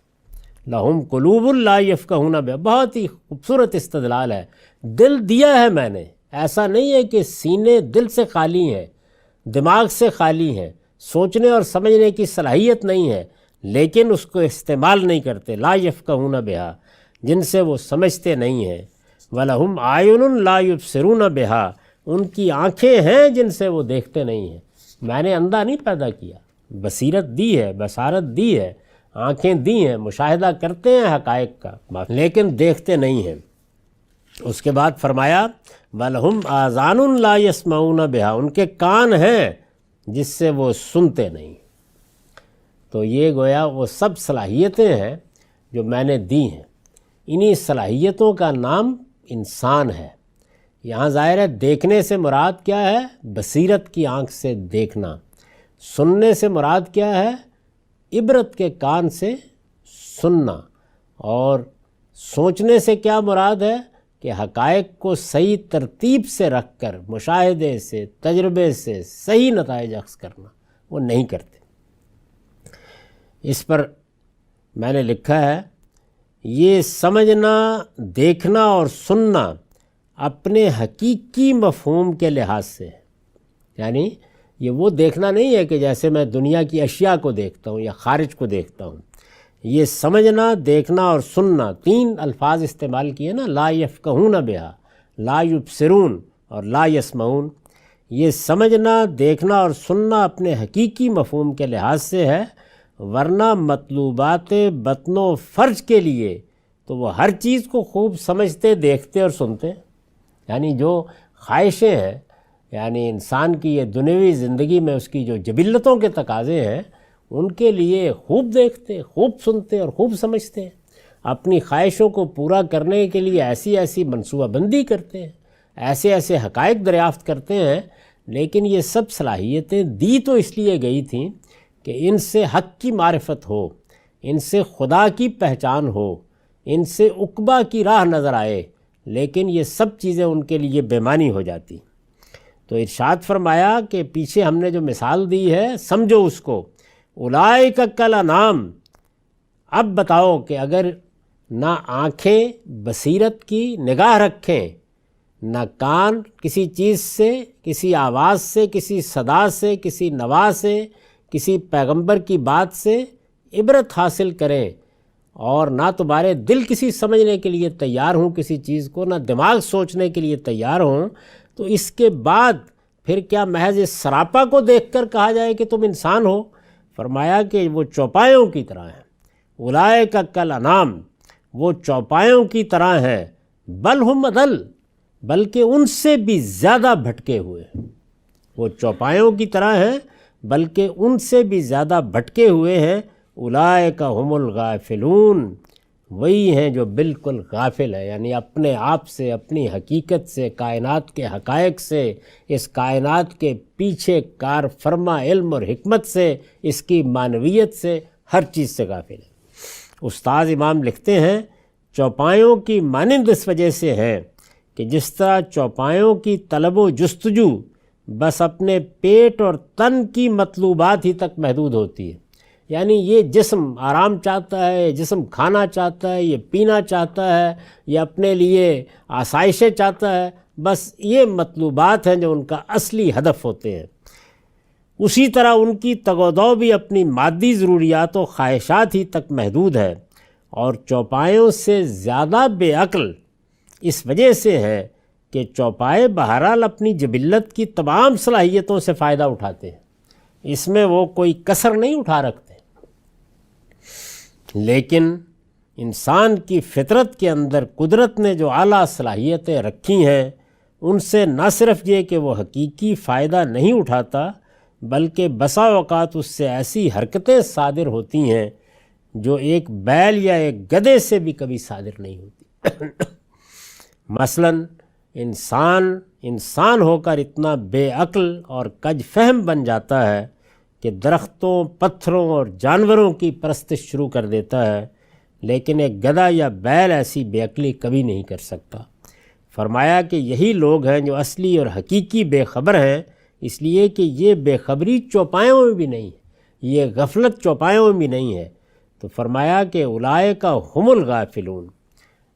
[SPEAKER 1] لہم قلوب لا یفقہون بہا، بہت ہی خوبصورت استدلال ہے، دل دیا ہے میں نے، ایسا نہیں ہے کہ سینے دل سے خالی ہیں، دماغ سے خالی ہیں، سوچنے اور سمجھنے کی صلاحیت نہیں ہے، لیکن اس کو استعمال نہیں کرتے، لا یفقہون بہا، جن سے وہ سمجھتے نہیں ہیں، وَلَهُمْ أَعْيُنٌ لَا يُبْصِرُونَ بِهَا، ان کی آنکھیں ہیں جن سے وہ دیکھتے نہیں ہیں۔ میں نے اندھا نہیں پیدا کیا، بصیرت دی ہے، بصارت دی ہے، آنکھیں دی ہیں، مشاہدہ کرتے ہیں حقائق کا، لیکن دیکھتے نہیں ہیں۔ اس کے بعد فرمایا وَلَهُمْ آذَانٌ لَا يَسْمَعُونَ بِهَا، ان کے کان ہیں جس سے وہ سنتے نہیں۔ تو یہ گویا وہ سب صلاحیتیں ہیں جو میں نے دی ہیں، انہی صلاحیتوں کا نام انسان ہے۔ یہاں ظاہر ہے دیکھنے سے مراد کیا ہے؟ بصیرت کی آنکھ سے دیکھنا۔ سننے سے مراد کیا ہے؟ عبرت کے کان سے سننا۔ اور سوچنے سے کیا مراد ہے؟ کہ حقائق کو صحیح ترتیب سے رکھ کر مشاہدے سے، تجربے سے صحیح نتائج اخذ کرنا، وہ نہیں کرتے۔ اس پر میں نے لکھا ہے یہ سمجھنا، دیکھنا اور سننا اپنے حقیقی مفہوم کے لحاظ سے ہے، یعنی یہ وہ دیکھنا نہیں ہے کہ جیسے میں دنیا کی اشیاء کو دیکھتا ہوں یا خارج کو دیکھتا ہوں۔ یہ سمجھنا، دیکھنا اور سننا، تین الفاظ استعمال کیے نا، لا یفقہون بہا، لا یبصرون اور لا یسمعون۔ یہ سمجھنا، دیکھنا اور سننا اپنے حقیقی مفہوم کے لحاظ سے ہے، ورنہ مطلوبات بطن و فرج کے لیے تو وہ ہر چیز کو خوب سمجھتے، دیکھتے اور سنتے۔ یعنی جو خواہشیں ہیں، یعنی انسان کی یہ دنیوی زندگی میں اس کی جو جبلتوں کے تقاضے ہیں، ان کے لیے خوب دیکھتے، خوب سنتے اور خوب سمجھتے ہیں۔ اپنی خواہشوں کو پورا کرنے کے لیے ایسی ایسی منصوبہ بندی کرتے ہیں، ایسے ایسے حقائق دریافت کرتے ہیں، لیکن یہ سب صلاحیتیں دی تو اس لیے گئی تھیں کہ ان سے حق کی معرفت ہو، ان سے خدا کی پہچان ہو، ان سے عقبہ کی راہ نظر آئے، لیکن یہ سب چیزیں ان کے لیے بے معنی ہو جاتی۔ تو ارشاد فرمایا کہ پیچھے ہم نے جو مثال دی ہے سمجھو اس کو، اولئک کالانعام۔ اب بتاؤ کہ اگر نہ آنکھیں بصیرت کی نگاہ رکھیں، نہ کان کسی چیز سے، کسی آواز سے، کسی صدا سے، کسی نوا سے، کسی پیغمبر کی بات سے عبرت حاصل کریں، اور نہ تمہارے دل کسی سمجھنے کے لیے تیار ہوں کسی چیز کو، نہ دماغ سوچنے کے لیے تیار ہوں، تو اس کے بعد پھر کیا محض اس سراپا کو دیکھ کر کہا جائے کہ تم انسان ہو؟ فرمایا کہ وہ چوپایوں کی طرح ہیں، اولئک کالانعام، وہ چوپایوں کی طرح ہیں، بل ہم اضل، بلکہ ان سے بھی زیادہ بھٹکے ہوئے ہیں۔ وہ چوپایوں کی طرح ہیں بلکہ ان سے بھی زیادہ بھٹکے ہوئے ہیں۔ اولئک هم الغافلون، وہی ہیں جو بالکل غافل ہے، یعنی اپنے آپ سے، اپنی حقیقت سے، کائنات کے حقائق سے، اس کائنات کے پیچھے کار فرما علم اور حکمت سے، اس کی معنویت سے، ہر چیز سے غافل ہے۔ استاد امام لکھتے ہیں چوپایوں کی مانند اس وجہ سے ہے کہ جس طرح چوپایوں کی طلب و جستجو بس اپنے پیٹ اور تن کی مطلوبات ہی تک محدود ہوتی ہے، یعنی یہ جسم آرام چاہتا ہے، یہ جسم کھانا چاہتا ہے، یہ پینا چاہتا ہے، یہ اپنے لیے آسائشیں چاہتا ہے، بس یہ مطلوبات ہیں جو ان کا اصلی ہدف ہوتے ہیں۔ اسی طرح ان کی تگ و دو بھی اپنی مادی ضروریات و خواہشات ہی تک محدود ہے، اور چوپایوں سے زیادہ بے عقل اس وجہ سے ہے کہ چوپائے بہرحال اپنی جبلت کی تمام صلاحیتوں سے فائدہ اٹھاتے ہیں، اس میں وہ کوئی کسر نہیں اٹھا رکھتے، لیکن انسان کی فطرت کے اندر قدرت نے جو اعلیٰ صلاحیتیں رکھی ہیں، ان سے نہ صرف یہ کہ وہ حقیقی فائدہ نہیں اٹھاتا، بلکہ بسا اوقات اس سے ایسی حرکتیں صادر ہوتی ہیں جو ایک بیل یا ایک گدھے سے بھی کبھی صادر نہیں ہوتی۔ مثلا انسان ہو کر اتنا بے عقل اور کج فہم بن جاتا ہے کہ درختوں، پتھروں اور جانوروں کی پرستش شروع کر دیتا ہے، لیکن ایک گدھا یا بیل ایسی بے عقلی کبھی نہیں کر سکتا۔ فرمایا کہ یہی لوگ ہیں جو اصلی اور حقیقی بے خبر ہیں، اس لیے کہ یہ بے خبری چوپایوں میں بھی نہیں ہے، یہ غفلت چوپایوں میں بھی نہیں ہے۔ تو فرمایا کہ اولئک هم الغافلون،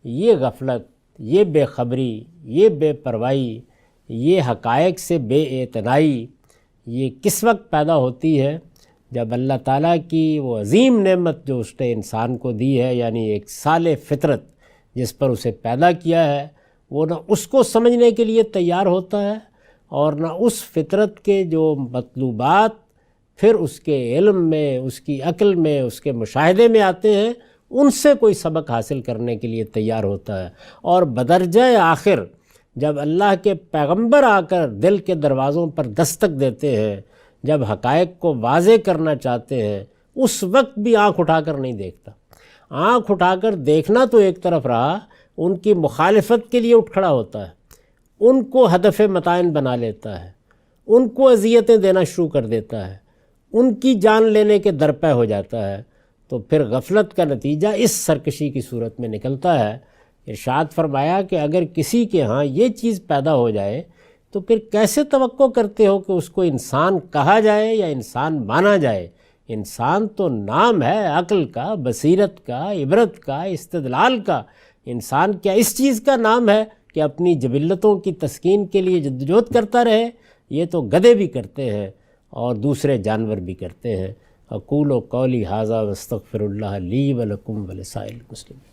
[SPEAKER 1] یہ غفلت، یہ بے خبری، یہ بے پرواہی، یہ حقائق سے بے اعتنائی، یہ کس وقت پیدا ہوتی ہے؟ جب اللہ تعالیٰ کی وہ عظیم نعمت جو اس نے انسان کو دی ہے، یعنی ایک صالح فطرت جس پر اسے پیدا کیا ہے، وہ نہ اس کو سمجھنے کے لیے تیار ہوتا ہے، اور نہ اس فطرت کے جو مطلوبات پھر اس کے علم میں، اس کی عقل میں، اس کے مشاہدے میں آتے ہیں، ان سے کوئی سبق حاصل کرنے کے لیے تیار ہوتا ہے۔ اور بدرجہ آخر جب اللہ کے پیغمبر آ کر دل کے دروازوں پر دستک دیتے ہیں، جب حقائق کو واضح کرنا چاہتے ہیں، اس وقت بھی آنکھ اٹھا کر نہیں دیکھتا۔ آنکھ اٹھا کر دیکھنا تو ایک طرف رہا، ان کی مخالفت کے لیے اٹھ کھڑا ہوتا ہے، ان کو ہدف متعین بنا لیتا ہے، ان کو اذیتیں دینا شروع کر دیتا ہے، ان کی جان لینے کے درپے ہو جاتا ہے۔ تو پھر غفلت کا نتیجہ اس سرکشی کی صورت میں نکلتا ہے۔ ارشاد فرمایا کہ اگر کسی کے ہاں یہ چیز پیدا ہو جائے تو پھر کیسے توقع کرتے ہو کہ اس کو انسان کہا جائے یا انسان مانا جائے؟ انسان تو نام ہے عقل کا، بصیرت کا، عبرت کا، استدلال کا۔ انسان کیا اس چیز کا نام ہے کہ اپنی جبلتوں کی تسکین کے لیے جدوجہد کرتا رہے؟ یہ تو گدھے بھی کرتے ہیں اور دوسرے جانور بھی کرتے ہیں۔ اقول قولی ھذا واستغفر اللہ لی ولکم ولسائر المسلمین۔